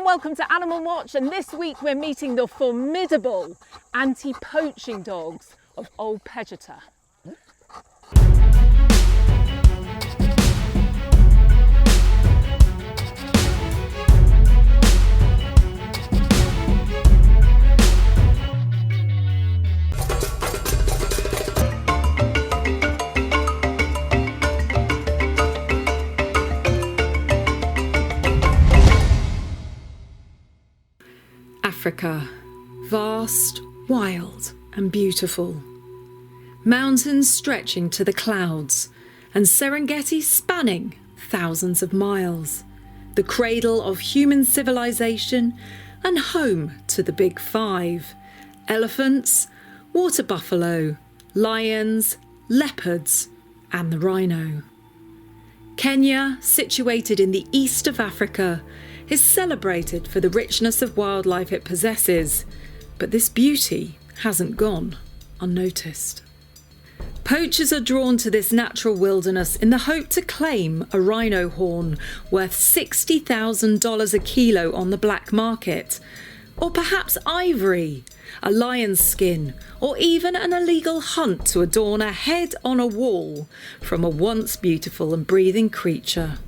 welcome to Animal Watch, and this week we're meeting the formidable anti-poaching dogs of Old Pejeta. Africa, vast, wild and beautiful. Mountains stretching to the clouds and Serengeti spanning thousands of miles. The cradle of human civilization and home to the big five. Elephants, water buffalo, lions, leopards and the rhino. Kenya, situated in the east of Africa, is celebrated for the richness of wildlife it possesses, but this beauty hasn't gone unnoticed. Poachers are drawn to this natural wilderness in the hope to claim a rhino horn worth $60,000 a kilo on the black market, or perhaps ivory, a lion's skin, or even an illegal hunt to adorn a head on a wall from a once beautiful and breathing creature.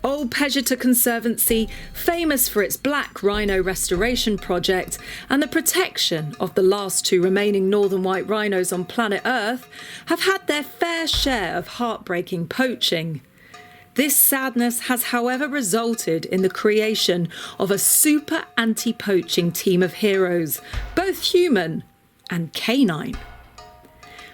Old Pejeta Conservancy, famous for its black rhino restoration project and the protection of the last two remaining northern white rhinos on planet Earth, have had their fair share of heartbreaking poaching. This sadness has, however, resulted in the creation of a super anti-poaching team of heroes, both human and canine.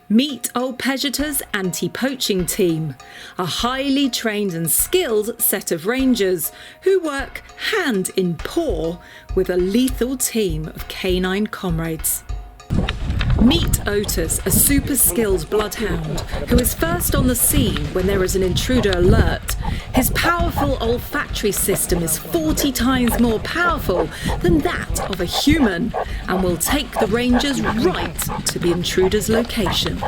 Meet Old Pejeta's anti-poaching team, a highly trained and skilled set of rangers who work hand in paw with a lethal team of canine comrades. Meet Otis, a super skilled bloodhound who is first on the scene when there is an intruder alert. His powerful olfactory system is 40 times more powerful than that of a human and will take the rangers right to the intruder's location.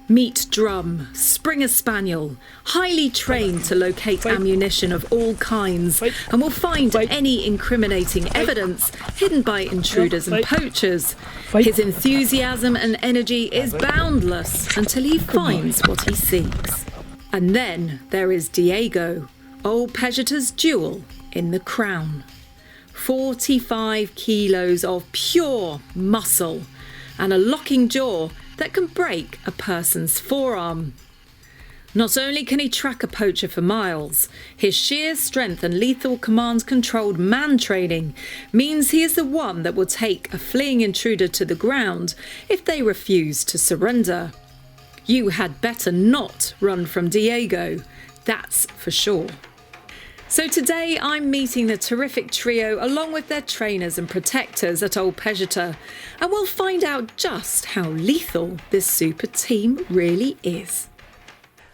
Meet Drum, Springer Spaniel, highly trained to locate ammunition of all kinds and will find any incriminating evidence hidden by intruders and poachers. His enthusiasm and energy is boundless until he finds what he seeks. And then there is Diego, Old Pejeta's jewel in the crown. 45 kilos of pure muscle and a locking jaw that can break a person's forearm. Not only can he track a poacher for miles, his sheer strength and lethal command-controlled man training means he is the one that will take a fleeing intruder to the ground if they refuse to surrender. You had better not run from Diego, that's for sure. So today I'm meeting the terrific trio along with their trainers and protectors at Old Pejeta, and we'll find out just how lethal this super team really is.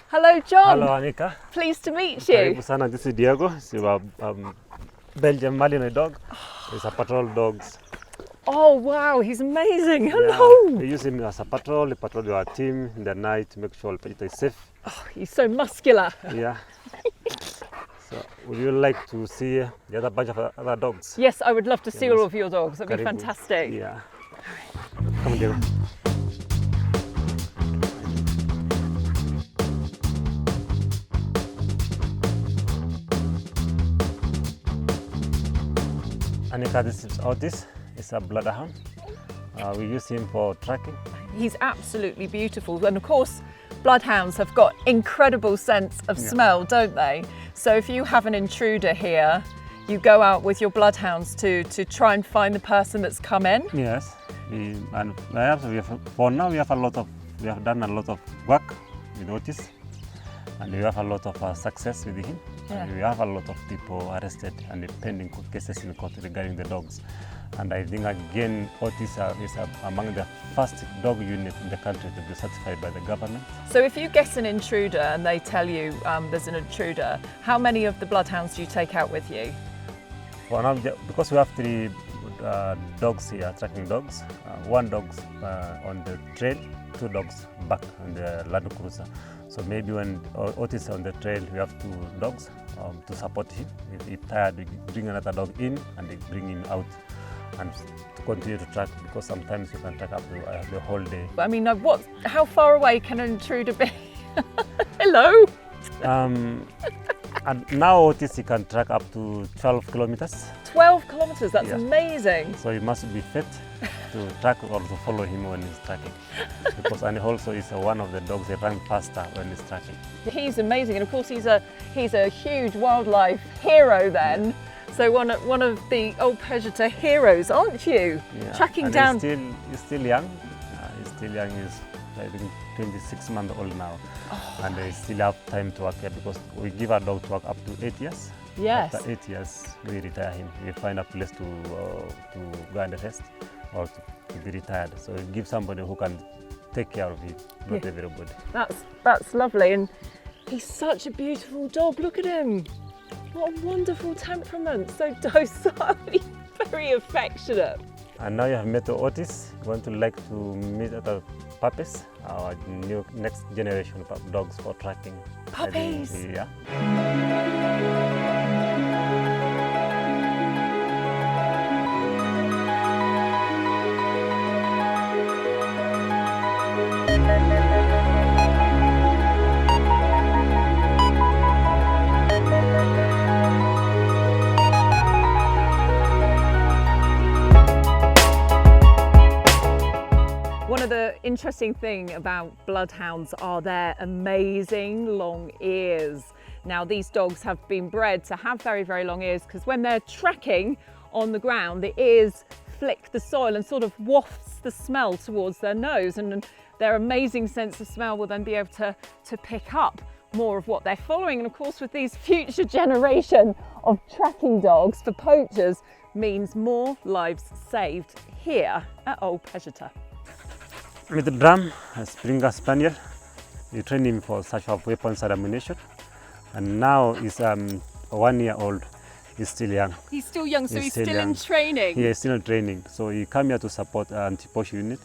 Hello John. Hello Anika. Pleased to meet you. Karibu sana. This is Diego. He's a Belgian Malinois dog. He's a patrol dog. Oh wow, he's amazing. Hello. Yeah, we use him as a patrol. We patrol our team in the night to make sure Pejeta is safe. Oh, he's so muscular. Yeah. So, would you like to see the other bunch of other dogs? Yes, I would love to see all of your dogs. That'd be Karibu. fantastic. Yeah. Come on, Diego. Anika, this is Otis. He's a bloodhound. We use him for tracking. He's absolutely beautiful, and of course bloodhounds have got incredible sense of smell, don't they? So if you have an intruder here, you go out with your bloodhounds to try and find the person that's come in. Yes, for now we have done a lot of work with Otis, and we have a lot of success with him. Yeah. And we have a lot of people arrested and pending court cases in court regarding the dogs. And I think again, Otis is among the first dog unit in the country to be certified by the government. So if you get an intruder and they tell you there's an intruder, how many of the bloodhounds do you take out with you? For now, because we have 3 dogs here, tracking dogs, 1 dog on the trail, 2 dogs back on the Land Cruiser. So maybe when Otis is on the trail, we have 2 dogs to support him. If he's tired, we bring another dog in and they bring him out and to continue to track, because sometimes you can track up the whole day. I mean, how far away can an intruder be? Hello? And now Otis, he can track up to 12 kilometers. 12 kilometers, that's Yeah. amazing. So you must be fit to track or to follow him when he's tracking. Because, and also is one of the dogs that run faster when he's tracking. He's amazing, and of course he's a huge wildlife hero then. So one of the old Pejeta heroes, aren't you? Yeah. Tracking and down. He's still young. He's still young. He's I think 26 months old now, and they still have time to work here, because we give our dog to work up to 8 years. Yes. After 8 years, we retire him. We find a place to go and rest or to be retired. So we give somebody who can take care of him, not everybody. That's lovely, and he's such a beautiful dog. Look at him. What a wonderful temperament. So docile, very affectionate. And now you have met Otis. We want to like to meet other puppies, our next generation of dogs for tracking. Puppies. Yeah. One of the interesting thing about bloodhounds are their amazing long ears. Now these dogs have been bred to have very, very long ears, because when they're tracking on the ground, the ears flick the soil and sort of wafts the smell towards their nose, and their amazing sense of smell will then be able to pick up more of what they're following. And of course, with these future generation of tracking dogs for poachers, means more lives saved here at Old Pejeta. With the drum, a Springer Spaniel, we train him for such of weapons and ammunition. And now he's 1 year old. He's still young. He's still young, so he's still young. in training. He is still in training. So he come here to support anti-poaching unit,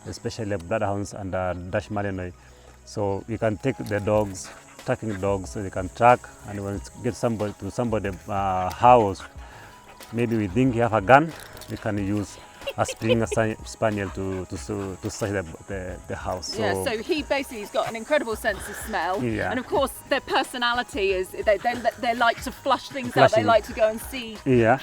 especially bloodhounds and Dutch Malinois. So we can take the dogs, tracking dogs, so they can track, and when it gets somebody house, maybe we think you have a gun, we can use a Springer Spaniel to search the house. Yeah, so he basically has got an incredible sense of smell. Yeah. And of course their personality is they like to flush things out, they like to go and see,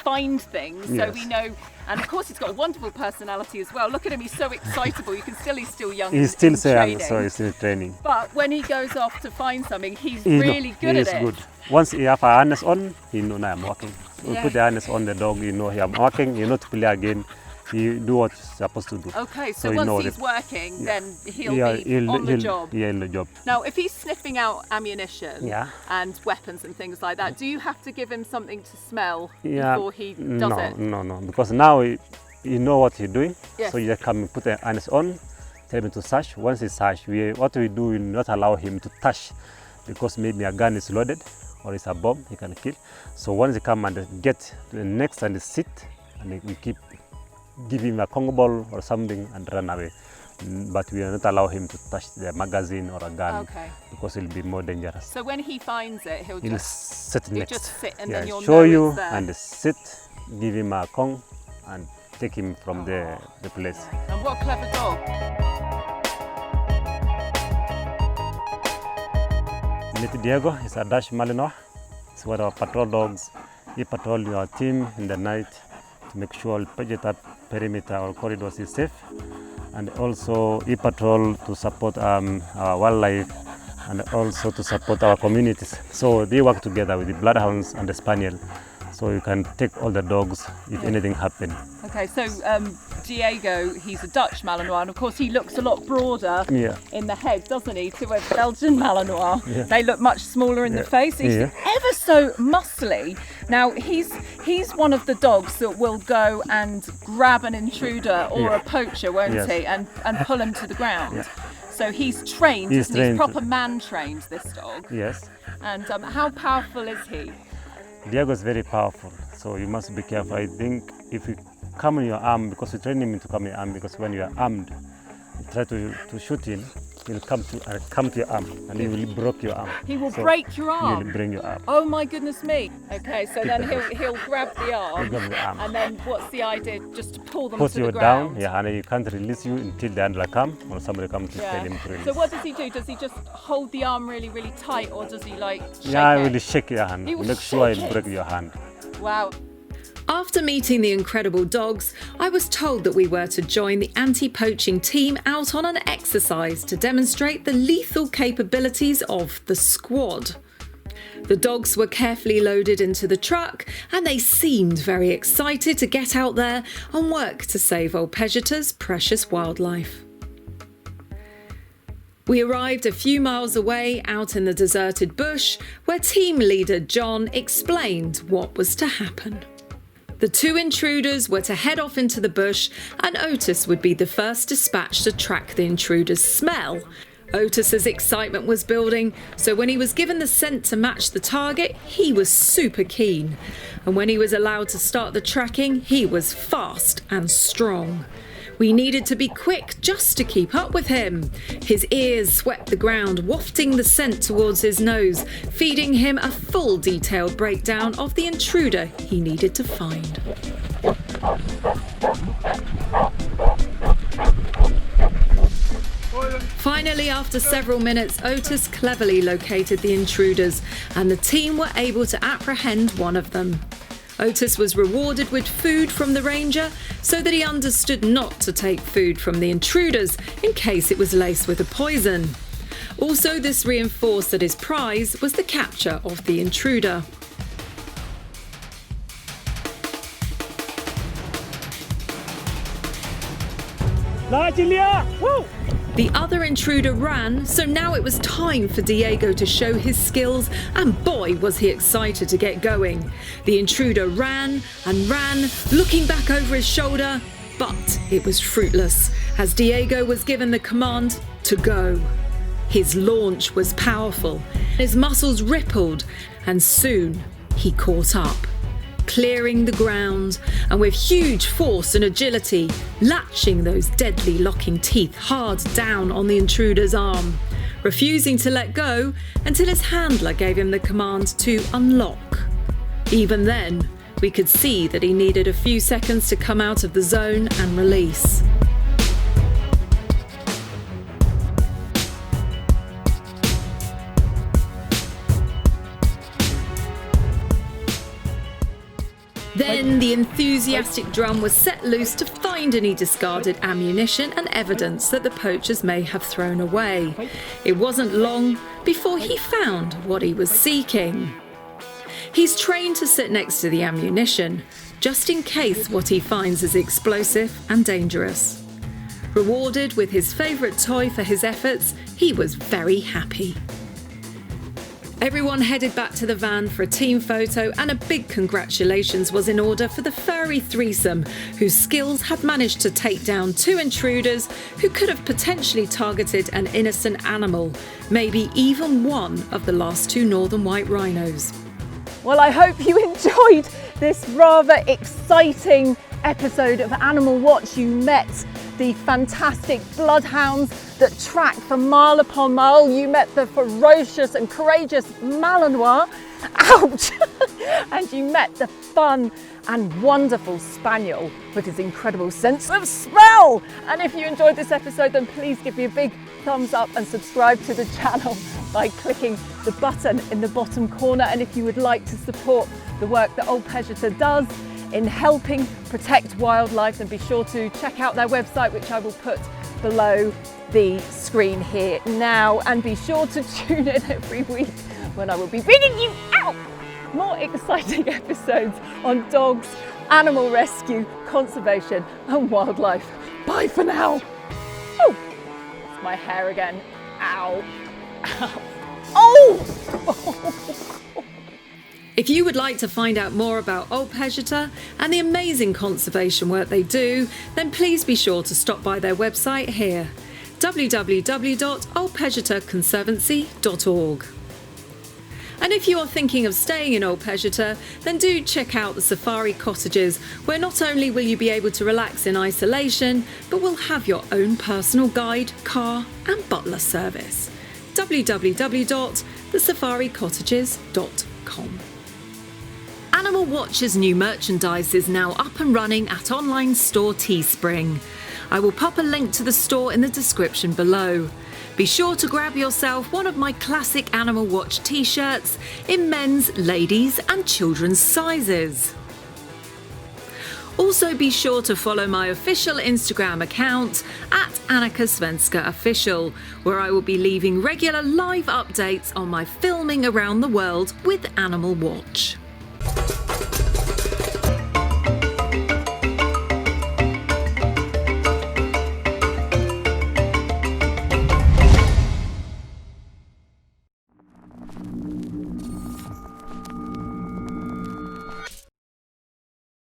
find things. So Yes. we know, and of course he's got a wonderful personality as well. Look at him, he's so excitable. You can he's still young. He's still in young, training. so he's still training. But when he goes off to find something, he's really good at it. He is good. Once he have a harness on, he know now I'm working. We Yeah. put the harness on the dog, you know I'm working, you know to play again. You do what you're supposed to do. Okay, so you know once he's that- working, then he'll be on the job. Yeah, on the job. Now, if he's sniffing out ammunition Yeah. and weapons and things like that, do you have to give him something to smell Yeah. before he does it? No, because now you know what he's doing. Yes. So you just come and put the harness on, tell him to search. Once he search, what we do, we not allow him to touch, because maybe a gun is loaded or it's a bomb, he can kill. So once he come and get to the next and sit, and we give him a Congo ball or something and run away. But we will not allow him to touch the magazine or a gun, Okay. because it will be more dangerous. So when he finds it, he'll He'll just sit he'll next. just sit and then you'll show know you it's there. and sit, give him a Kong and take him from the place. And what a clever dog. Little Diego is a Dutch Malinois. It's one of our patrol dogs. He patrols our team in the night to make sure Pejeta perimeter or corridors is safe. And also he patrol to support our wildlife and also to support our communities. So they work together with the bloodhounds and the spaniel. So you can take all the dogs if anything happens. Okay, so Diego, he's a Dutch Malinois, and of course he looks a lot broader in the head, doesn't he, to a Belgian Malinois. Yeah. They look much smaller in the face. He's ever so muscly. Now, he's one of the dogs that will go and grab an intruder or a poacher, won't he, and pull him to the ground. Yeah. So he's trained, He's isn't he? He's trained. proper man-trained, this dog. Yes. And how powerful is he? Diego is very powerful, so you must be careful. I think if you come in your arm, because we train him to come in your arm, because when you are armed, you try to shoot him. he'll come to your arm and he will break your arm. He will break your arm? He'll bring your arm. Oh my goodness me. Okay, so then he'll grab the arm. He'll grab the arm. And then what's the idea? Just to pull them Push to the you ground? down, yeah, and you can't release you until the handler come or somebody comes to tell him to release. So what does he do? Does he just hold the arm really, really tight, or does he like shake Yeah, it? he will shake your hand. He will Make sure shake he'll break your hand. Wow. After meeting the incredible dogs, I was told that we were to join the anti-poaching team out on an exercise to demonstrate the lethal capabilities of the squad. The dogs were carefully loaded into the truck and they seemed very excited to get out there and work to save old Pejeta's precious wildlife. We arrived a few miles away out in the deserted bush where team leader John explained what was to happen. The two intruders were to head off into the bush and Otis would be the first dispatch to track the intruder's smell. Otis's excitement was building, so when he was given the scent to match the target, he was super keen. And when he was allowed to start the tracking, he was fast and strong. We needed to be quick just to keep up with him. His ears swept the ground, wafting the scent towards his nose, feeding him a full detailed breakdown of the intruder he needed to find. Finally, after several minutes, Otis cleverly located the intruders and the team were able to apprehend one of them. Otis was rewarded with food from the ranger so that he understood not to take food from the intruders in case it was laced with a poison. Also, this reinforced that his prize was the capture of the intruder. The other intruder ran, so now it was time for Diego to show his skills, and boy was he excited to get going. The intruder ran and ran, looking back over his shoulder, but it was fruitless, as Diego was given the command to go. His launch was powerful, his muscles rippled, and soon he caught up, clearing the ground and with huge force and agility, latching those deadly locking teeth hard down on the intruder's arm, refusing to let go until his handler gave him the command to unlock. Even then, we could see that he needed a few seconds to come out of the zone and release. Then the enthusiastic drum was set loose to find any discarded ammunition and evidence that the poachers may have thrown away. It wasn't long before he found what he was seeking. He's trained to sit next to the ammunition, just in case what he finds is explosive and dangerous. Rewarded with his favourite toy for his efforts, he was very happy. Everyone headed back to the van for a team photo, and a big congratulations was in order for the furry threesome, whose skills had managed to take down two intruders who could have potentially targeted an innocent animal, maybe even one of the last two northern white rhinos. Well, I hope you enjoyed this rather exciting episode of Animal Watch. You met the fantastic bloodhounds that track for mile upon mile. You met the ferocious and courageous Malinois, ouch, and you met the fun and wonderful Spaniel with his incredible sense of smell. And if you enjoyed this episode, then please give me a big thumbs up and subscribe to the channel by clicking the button in the bottom corner. And if you would like to support the work that Old Pejeta does in helping protect wildlife, then be sure to check out their website, which I will put below the screen here now, and be sure to tune in every week when I will be bringing you out more exciting episodes on dogs, animal rescue, conservation and wildlife. Bye for now. Oh, it's my hair again. Ow. Ow. Oh! If you would like to find out more about Old Pejeta and the amazing conservation work they do, then please be sure to stop by their website here, www.oldpejetaconservancy.org. And if you are thinking of staying in Old Pejeta, then do check out the safari cottages, where not only will you be able to relax in isolation, but will have your own personal guide, car and butler service. www.thesafaricottages.com. Animal Watch's new merchandise is now up and running at online store Teespring. I will pop a link to the store in the description below. Be sure to grab yourself one of my classic Animal Watch t-shirts in men's, ladies and children's sizes. Also be sure to follow my official Instagram account at Anna Svenska Official, where I will be leaving regular live updates on my filming around the world with Animal Watch.